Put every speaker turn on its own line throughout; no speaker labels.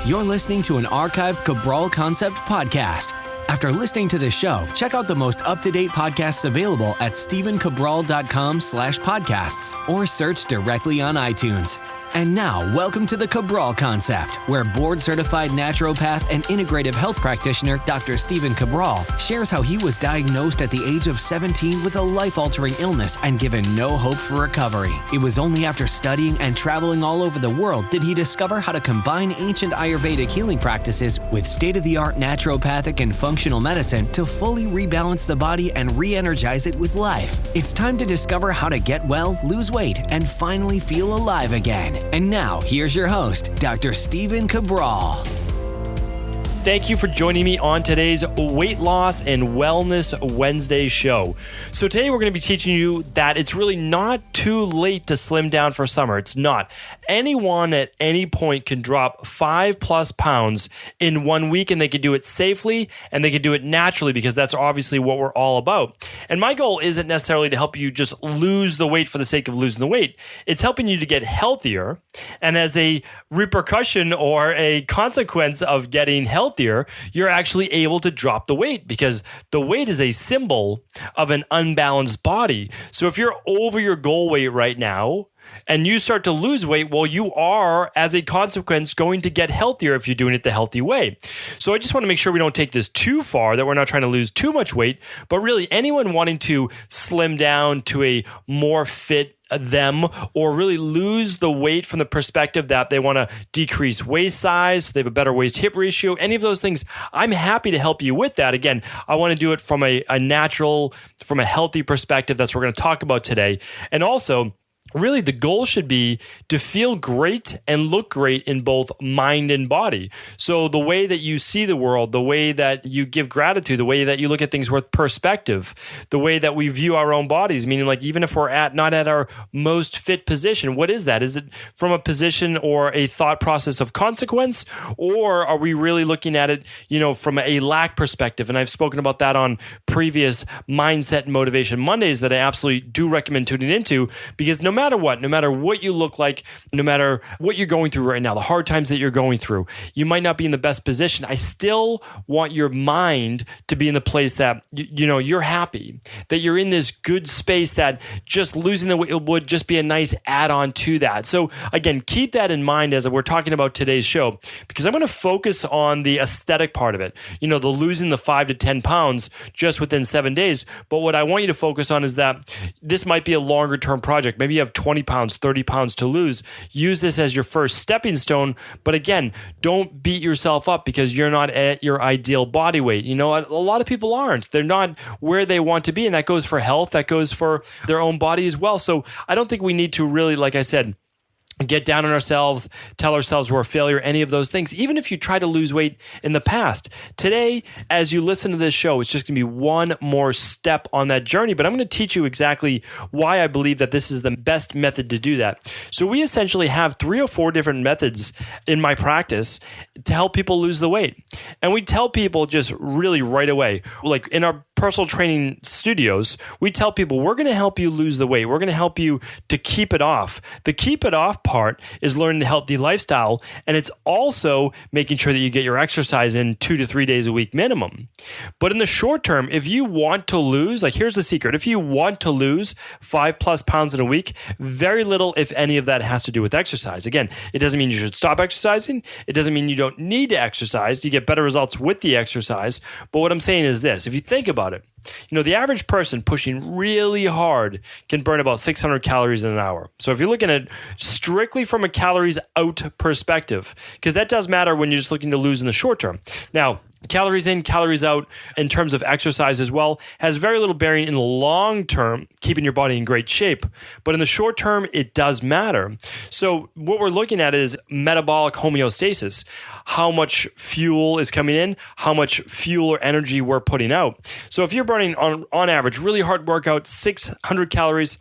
You're listening to an archived Cabral Concept podcast. After listening to this show, check out the most up-to-date podcasts available at stephencabral.com/podcasts or search directly on iTunes. And now, welcome to the Cabral Concept, where board-certified naturopath and integrative health practitioner Dr. Stephen Cabral shares how he was diagnosed at the age of 17 with a life-altering illness and given no hope for recovery. It was only after studying and traveling all over the world did he discover how to combine ancient Ayurvedic healing practices with state-of-the-art naturopathic and functional medicine to fully rebalance the body and re-energize it with life. It's time to discover how to get well, lose weight, and finally feel alive again. And now, here's your host, Dr. Stephen Cabral.
Thank you for joining me on today's Weight Loss and Wellness Wednesday show. So today we're going to be teaching you that it's really not too late to slim down for summer. It's not. Anyone at any point can drop 5+ pounds in 1 week, and they can do it safely and they can do it naturally, because that's obviously what we're all about. And my goal isn't necessarily to help you just lose the weight for the sake of losing the weight. It's helping you to get healthier. And as a repercussion or a consequence of getting healthier, you're actually able to drop the weight, because the weight is a symbol of an unbalanced body. So if you're over your goal weight right now and you start to lose weight, well, you are, as a consequence, going to get healthier if you're doing it the healthy way. So I just want to make sure we don't take this too far, that we're not trying to lose too much weight, but really anyone wanting to slim down to a more fit them, or really lose the weight from the perspective that they want to decrease waist size, so they have a better waist hip ratio, any of those things, I'm happy to help you with that. Again, I want to do it from a natural, from a healthy perspective. That's what we're going to talk about today. And also, really, the goal should be to feel great and look great in both mind and body. So the way that you see the world, the way that you give gratitude, the way that you look at things with perspective, the way that we view our own bodies, meaning like even if we're not at our most fit position, what is that? Is it from a position or a thought process of consequence, or are we really looking at it, from a lack perspective? And I've spoken about that on previous Mindset and Motivation Mondays that I absolutely do recommend tuning into, because no matter what you look like, no matter what you're going through right now, the hard times that you're going through, you might not be in the best position. I still want your mind to be in the place that, you're happy, that you're in this good space, that just losing the weight would just be a nice add-on to that. So again, keep that in mind as we're talking about today's show, because I'm going to focus on the aesthetic part of it, the losing the 5 to 10 pounds just within 7 days. But what I want you to focus on is that this might be a longer term project. Maybe you have 20 pounds, 30 pounds to lose. Use this as your first stepping stone. But again, don't beat yourself up because you're not at your ideal body weight. A lot of people aren't. They're not where they want to be. And that goes for health. That goes for their own body as well. So I don't think we need to really, like I said, get down on ourselves, tell ourselves we're a failure, any of those things. Even if you try to lose weight in the past, today, as you listen to this show, it's just going to be one more step on that journey. But I'm going to teach you exactly why I believe that this is the best method to do that. So we essentially have 3 or 4 different methods in my practice to help people lose the weight. And we tell people just really right away, like in our personal training studios, we tell people we're going to help you lose the weight. We're going to help you to keep it off. The keep it off part is learning the healthy lifestyle, and it's also making sure that you get your exercise in 2 to 3 days a week minimum. But in the short term, if you want to lose, like here's the secret, if you want to lose 5+ pounds in a week, very little, if any of that has to do with exercise. Again, it doesn't mean you should stop exercising. It doesn't mean you don't need to exercise. You get better results with the exercise. But what I'm saying is this, if you think about it, the average person pushing really hard can burn about 600 calories in an hour. So if you're looking at it strictly from a calories out perspective, because that does matter when you're just looking to lose in the short term. Now, calories in, calories out in terms of exercise as well has very little bearing in the long term, keeping your body in great shape. But in the short term, it does matter. So what we're looking at is metabolic homeostasis. How much fuel is coming in, how much fuel or energy we're putting out. So if you're burning on average, really hard workout, 600 calories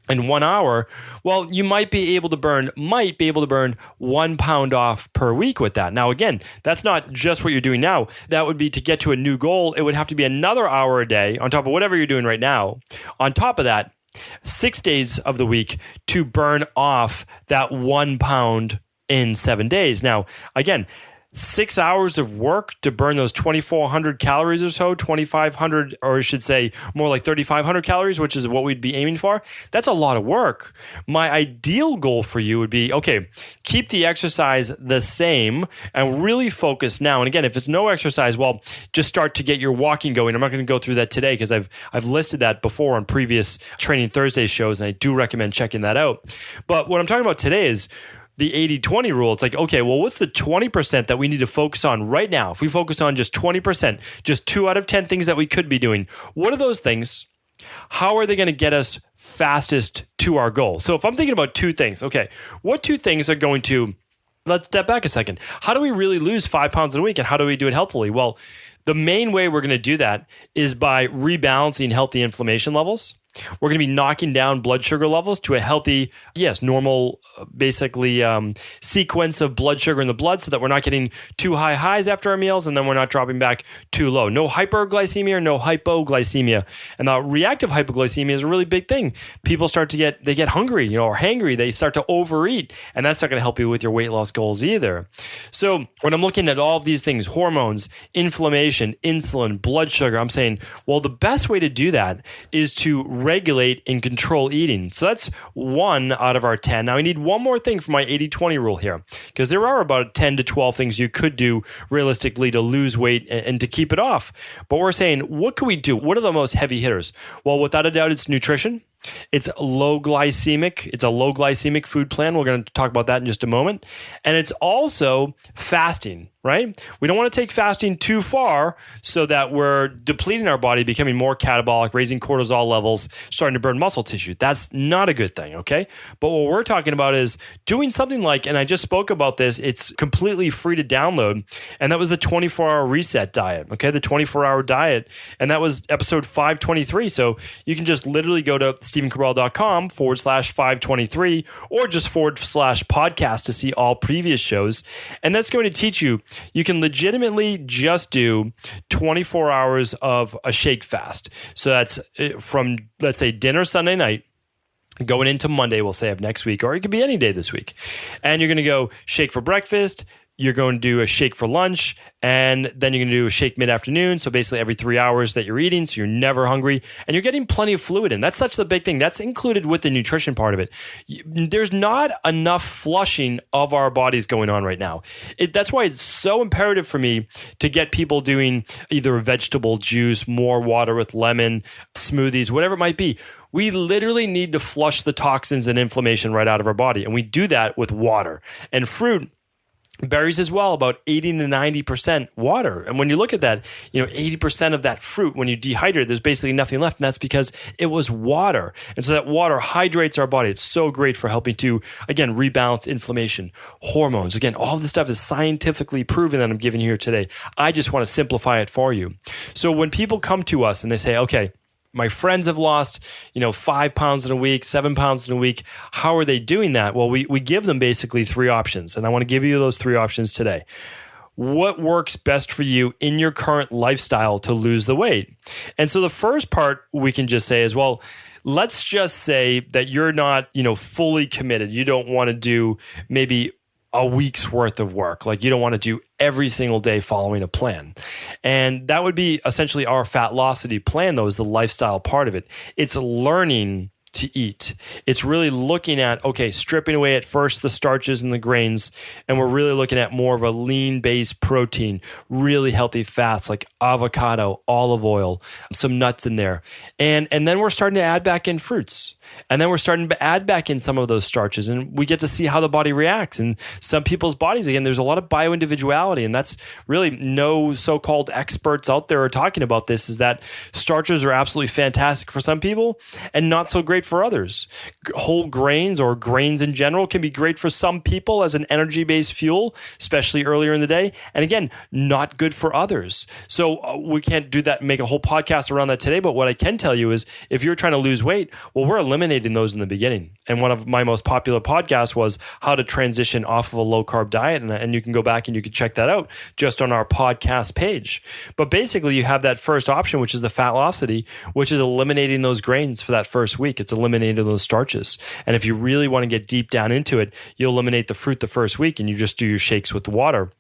in 1 hour, well, you might be able to burn 1 pound off per week with that. Now, again, that's not just what you're doing now. That would be to get to a new goal. It would have to be another hour a day on top of whatever you're doing right now. On top of that, 6 days of the week to burn off that 1 pound in 7 days. Now, again, 6 hours of work to burn those 2,400 calories or so, 2,500, or I should say more like 3,500 calories, which is what we'd be aiming for. That's a lot of work. My ideal goal for you would be, okay, keep the exercise the same and really focus now. And again, if it's no exercise, well, just start to get your walking going. I'm not going to go through that today because I've listed that before on previous Training Thursday shows, and I do recommend checking that out. But what I'm talking about today is the 80-20 rule. It's like, okay, well, what's the 20% that we need to focus on right now? If we focus on just 20%, just 2 out of 10 things that we could be doing, what are those things? How are they going to get us fastest to our goal? So if I'm thinking about 2 things, okay, what 2 things are going to, let's step back a second. How do we really lose 5 pounds in a week, and how do we do it healthily? Well, the main way we're going to do that is by rebalancing healthy inflammation levels. We're going to be knocking down blood sugar levels to a healthy, normal, basically sequence of blood sugar in the blood so that we're not getting too high highs after our meals and then we're not dropping back too low. No hyperglycemia or no hypoglycemia. And now reactive hypoglycemia is a really big thing. People start to get hungry, or hangry. They start to overeat, and that's not going to help you with your weight loss goals either. So when I'm looking at all of these things, hormones, inflammation, insulin, blood sugar, I'm saying, well, the best way to do that is to regulate and control eating. So that's 1 out of our 10. Now I need one more thing for my 80-20 rule here, because there are about 10 to 12 things you could do realistically to lose weight and to keep it off. But we're saying, what can we do? What are the most heavy hitters? Well, without a doubt, it's nutrition. It's a low glycemic food plan. We're going to talk about that in just a moment. And it's also fasting, right? We don't want to take fasting too far so that we're depleting our body, becoming more catabolic, raising cortisol levels, starting to burn muscle tissue. That's not a good thing, okay? But what we're talking about is doing something like, and I just spoke about this, it's completely free to download, and that was the 24-hour reset diet, okay? The 24-hour diet, and that was episode 523. So you can just literally go to StephenCabral.com/523 or just /podcast to see all previous shows. And that's going to teach you can legitimately just do 24 hours of a shake fast. So that's from, let's say, dinner Sunday night, going into Monday, we'll say, of next week, or it could be any day this week. And you're going to go shake for breakfast. You're going to do a shake for lunch, and then you're going to do a shake mid-afternoon. So basically every 3 hours that you're eating, so you're never hungry, and you're getting plenty of fluid in. That's such the big thing. That's included with the nutrition part of it. There's not enough flushing of our bodies going on right now. That's why it's so imperative for me to get people doing either a vegetable juice, more water with lemon, smoothies, whatever it might be. We literally need to flush the toxins and inflammation right out of our body, and we do that with water. And fruit, berries as well, about 80 to 90% water. And when you look at that, 80% of that fruit, when you dehydrate, there's basically nothing left. And that's because it was water. And so that water hydrates our body. It's so great for helping to, again, rebalance inflammation, hormones. Again, all of this stuff is scientifically proven that I'm giving you here today. I just want to simplify it for you. So when people come to us and they say, okay, my friends have lost, 5 pounds in a week, 7 pounds in a week. How are they doing that? Well, we give them basically 3 options, and I want to give you those 3 options today. What works best for you in your current lifestyle to lose the weight? And so the first part we can just say is, well, let's just say that you're not, fully committed. You don't want to do maybe a week's worth of work. Like, you don't want to do every single day following a plan. And that would be essentially our Fatlocity plan, though, is the lifestyle part of it. It's learning to eat. It's really looking at, okay, stripping away at first the starches and the grains, and we're really looking at more of a lean-based protein, really healthy fats like avocado, olive oil, some nuts in there. And then we're starting to add back in fruits. And then we're starting to add back in some of those starches, and we get to see how the body reacts. And some people's bodies, again, there's a lot of bioindividuality, and that's really no so-called experts out there are talking about this, is that starches are absolutely fantastic for some people and not so great for others. Whole grains or grains in general can be great for some people as an energy-based fuel, especially earlier in the day. And again, not good for others. So we can't do that and make a whole podcast around that today. But what I can tell you is, if you're trying to lose weight, well, we're eliminating those in the beginning. And one of my most popular podcasts was how to transition off of a low-carb diet. And you can go back and you can check that out just on our podcast page. But basically, you have that first option, which is the Fatlocity, which is eliminating those grains for that first week. it's eliminating those starches. And if you really want to get deep down into it, you'll eliminate the fruit the first week and you just do your shakes with the water.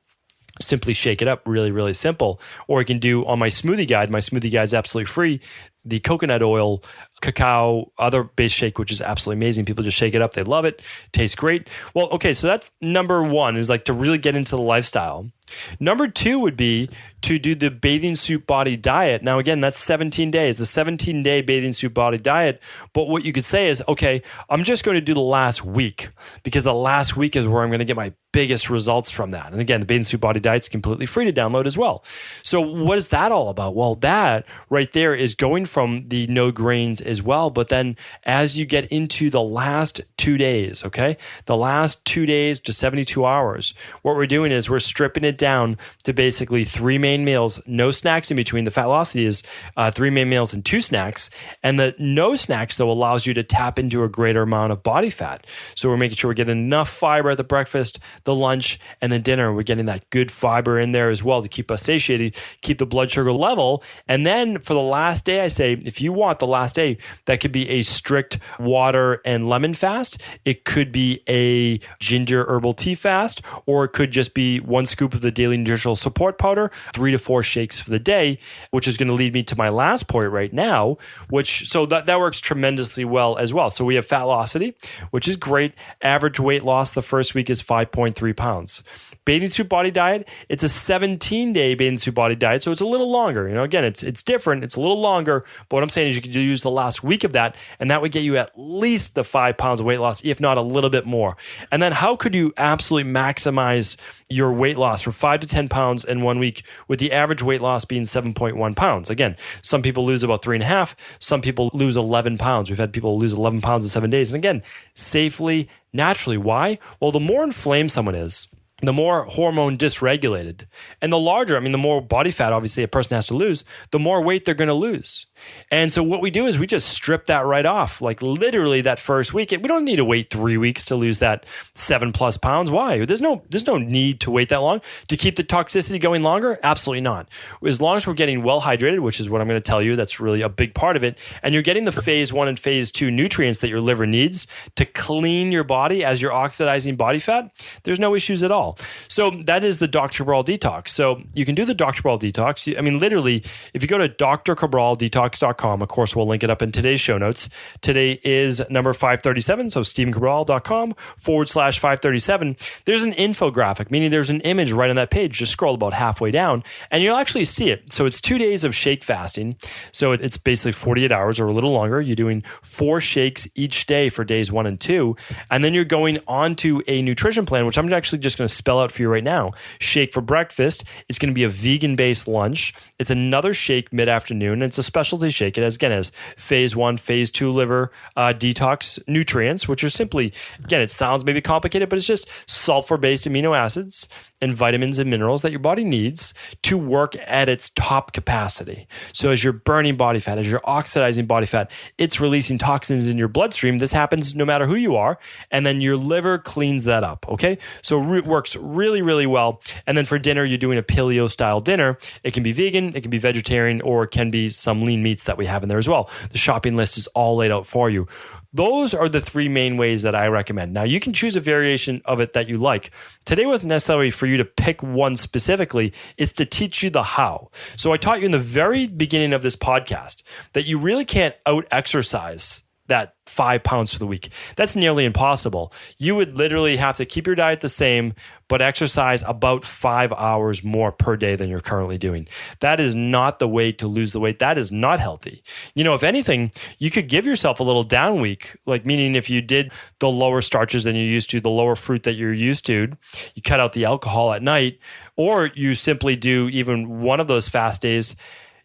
Simply shake it up, really, really simple. Or you can do on my smoothie guide. My smoothie guide is absolutely free. The coconut oil, cacao, other base shake, which is absolutely amazing. People just shake it up. They love it. Tastes great. Well, okay, so that's number one, is like to really get into the lifestyle. Number two would be to do the bathing suit body diet. Now, again, that's 17 days, the 17-day bathing suit body diet. But what you could say is, okay, I'm just going to do the last week because the last week is where I'm going to get my biggest results from that. And again, the bathing suit body diet is completely free to download as well. So what is that all about? Well, that right there is going from the no grains as well. But then as you get into the last 2 days, okay, the last 2 days to 72 hours, what we're doing is we're stripping it down to basically 3 main meals, no snacks in between. The Fatlocity is 3 main meals and 2 snacks. And the no snacks, though, allows you to tap into a greater amount of body fat. So we're making sure we're getting enough fiber at the breakfast, the lunch, and the dinner. We're getting that good fiber in there as well to keep us satiated, keep the blood sugar level. And then for the last day, I say, if you want the last day, that could be a strict water and lemon fast. It could be a ginger herbal tea fast, or it could just be 1 scoop of the daily nutritional support powder, 3 to 4 shakes for the day, which is going to lead me to my last point right now, so that works tremendously well as well. So we have Fatlocity, which is great. Average weight loss the first week is 5.3 pounds. Bathing suit body diet, it's a 17-day bathing suit body diet, so it's a little longer. Again, it's different. It's a little longer, but what I'm saying is you could use the last week of that, and that would get you at least the 5 pounds of weight loss, if not a little bit more. And then how could you absolutely maximize your weight loss from 5 to 10 pounds in 1 week, with the average weight loss being 7.1 pounds? Again, some people lose about 3.5. Some people lose 11 pounds. We've had people lose 11 pounds in 7 days. And again, safely, naturally. Why? Well, the more inflamed someone is, the more hormone dysregulated, and the larger, the more body fat, obviously, a person has to lose, the more weight they're going to lose. And so what we do is we just strip that right off, like literally that first week. We don't need to wait 3 weeks to lose that 7+ pounds. Why? There's no need to wait that long. To keep the toxicity going longer? Absolutely not. As long as we're getting well hydrated, which is what I'm going to tell you, that's really a big part of it, and you're getting the phase 1 and phase 2 nutrients that your liver needs to clean your body as you're oxidizing body fat, there's no issues at all. So that is the Dr. Cabral Detox. So you can do the Dr. Cabral Detox. Literally, if you go to drcabraldetox.com, of course, we'll link it up in today's show notes. Today is number 537, so stevencabral.com/537. There's an infographic, meaning there's an image right on that page. Just scroll about halfway down, and you'll actually see it. So it's 2 days of shake fasting. So it's basically 48 hours or a little longer. You're doing 4 shakes each day for days 1 and 2, and then you're going on to a nutrition plan, which I'm actually just going to spell out for you right now. Shake for breakfast. It's going to be a vegan-based lunch. It's another shake mid-afternoon, and it's a specialty shake. It has phase 1, phase 2 liver detox nutrients, which are simply, again, it sounds maybe complicated, but it's just sulfur-based amino acids and vitamins and minerals that your body needs to work at its top capacity. So as you're burning body fat, as you're oxidizing body fat, it's releasing toxins in your bloodstream. This happens no matter who you are, and then your liver cleans that up, okay? So it works really, really well. And then for dinner, you're doing a paleo-style dinner. It can be vegan, it can be vegetarian, or it can be some lean meats that we have in there as well. The shopping list is all laid out for you. Those are the 3 main ways that I recommend. Now, you can choose a variation of it that you like. Today wasn't necessarily for you to pick one specifically. It's to teach you the how. So I taught you in the very beginning of this podcast that you really can't out-exercise that 5 pounds for the week. That's nearly impossible. You would literally have to keep your diet the same, but exercise about 5 hours more per day than you're currently doing. That is not the way to lose the weight. That is not healthy. If anything, you could give yourself a little down week, like meaning if you did the lower starches than you're used to, the lower fruit that you're used to, you cut out the alcohol at night, or you simply do even one of those fast days.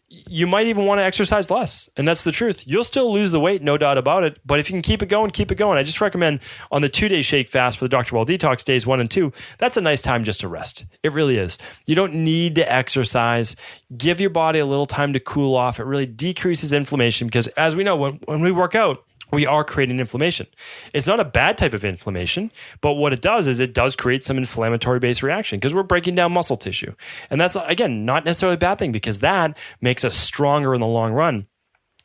You might even want to exercise less. And that's the truth. You'll still lose the weight, no doubt about it. But if you can keep it going, keep it going. I just recommend on the 2-day shake fast for the Dr. Cabral Detox days 1 and 2, that's a nice time just to rest. It really is. You don't need to exercise. Give your body a little time to cool off. It really decreases inflammation because as we know, when we work out, we are creating inflammation. It's not a bad type of inflammation, but what it does is it does create some inflammatory-based reaction because we're breaking down muscle tissue. And that's, again, not necessarily a bad thing because that makes us stronger in the long run.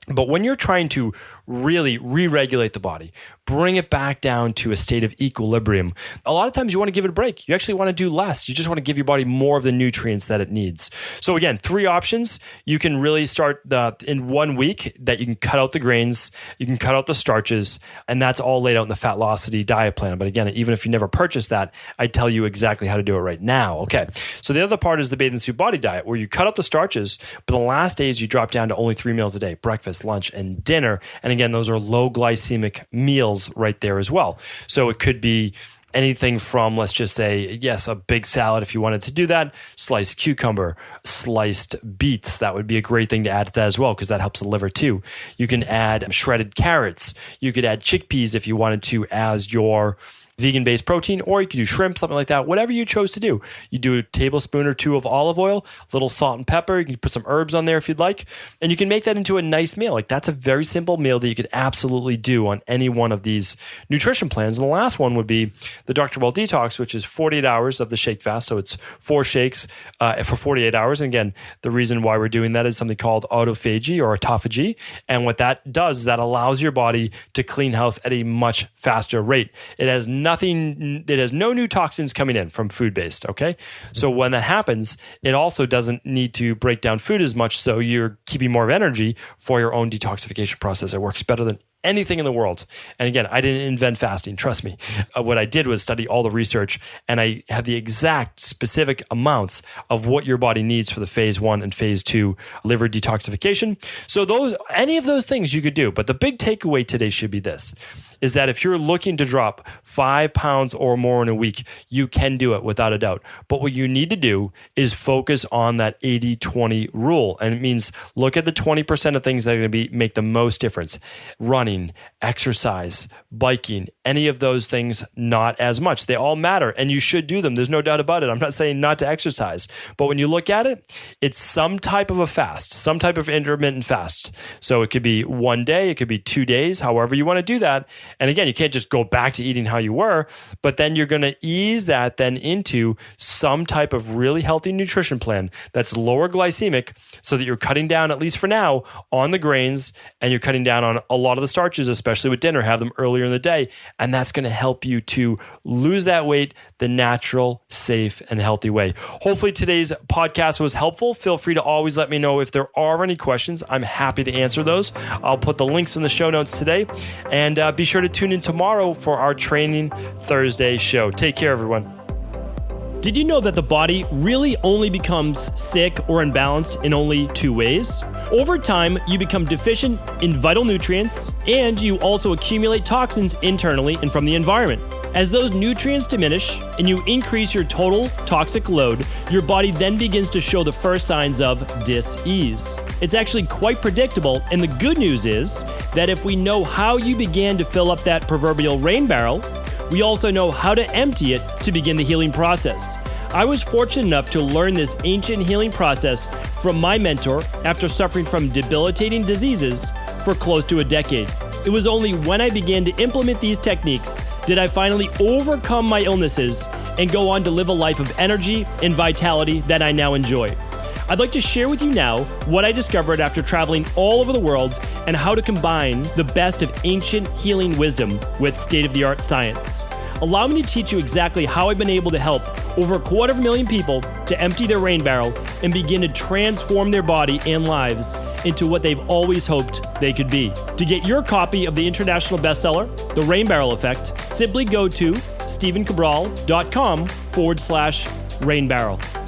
But when you're trying to really re-regulate the body, bring it back down to a state of equilibrium, a lot of times you want to give it a break. You actually want to do less. You just want to give your body more of the nutrients that it needs. So again, 3 options. You can really start in 1 week that you can cut out the grains, you can cut out the starches, and that's all laid out in the Fatlocity diet plan. But again, even if you never purchased that, I tell you exactly how to do it right now. Okay. So the other part is the Bathing Suit Body diet, where you cut out the starches, but the last days you drop down to only 3 meals a day: breakfast, lunch, and dinner. And again, those are low glycemic meals right there as well. So it could be anything from, let's just say, yes, a big salad if you wanted to do that, sliced cucumber, sliced beets. That would be a great thing to add to that as well, because that helps the liver too. You can add shredded carrots. You could add chickpeas if you wanted to as your vegan-based protein, or you could do shrimp, something like that, whatever you chose to do. You do a tablespoon or 2 of olive oil, a little salt and pepper. You can put some herbs on there if you'd like, and you can make that into a nice meal. Like, that's a very simple meal that you could absolutely do on any one of these nutrition plans. And the last one would be the Dr. Well Detox, which is 48 hours of the shake fast. So it's 4 shakes for 48 hours. And again, the reason why we're doing that is something called autophagy or autophagy. And what that does is that allows your body to clean house at a much faster rate. It has no new toxins coming in from food-based, okay? So when that happens, it also doesn't need to break down food as much, so you're keeping more of energy for your own detoxification process. It works better than anything in the world. And again, I didn't invent fasting, trust me. What I did was study all the research, and I have the exact specific amounts of what your body needs for the phase 1 and phase 2 liver detoxification. So any of those things you could do. But the big takeaway today should be this, is that if you're looking to drop 5 pounds or more in a week, you can do it without a doubt. But what you need to do is focus on that 80-20 rule. And it means look at the 20% of things that are going to make the most difference. Running, exercise, biking, any of those things, not as much. They all matter, and you should do them. There's no doubt about it. I'm not saying not to exercise. But when you look at it, it's some type of a fast, some type of intermittent fast. So it could be 1 day, it could be 2 days, however you want to do that. And again, you can't just go back to eating how you were, but then you're going to ease that then into some type of really healthy nutrition plan that's lower glycemic, so that you're cutting down, at least for now, on the grains, and you're cutting down on a lot of the starches, especially with dinner. Have them earlier in the day. And that's going to help you to lose that weight the natural, safe, and healthy way. Hopefully today's podcast was helpful. Feel free to always let me know if there are any questions. I'm happy to answer those. I'll put the links in the show notes today. And be sure to tune in tomorrow for our Training Thursday show. Take care, everyone. Did you know that the body really only becomes sick or imbalanced in only 2 ways? Over time, you become deficient in vital nutrients, and you also accumulate toxins internally and from the environment. As those nutrients diminish and you increase your total toxic load, your body then begins to show the first signs of dis-ease. It's actually quite predictable, and the good news is that if we know how you began to fill up that proverbial rain barrel, we also know how to empty it to begin the healing process. I was fortunate enough to learn this ancient healing process from my mentor after suffering from debilitating diseases for close to a decade. It was only when I began to implement these techniques did I finally overcome my illnesses and go on to live a life of energy and vitality that I now enjoy. I'd like to share with you now what I discovered after traveling all over the world and how to combine the best of ancient healing wisdom with state-of-the-art science. Allow me to teach you exactly how I've been able to help over 250,000 people to empty their rain barrel and begin to transform their body and lives into what they've always hoped they could be. To get your copy of the international bestseller, The Rain Barrel Effect, simply go to stephencabral.com/rainbarrel.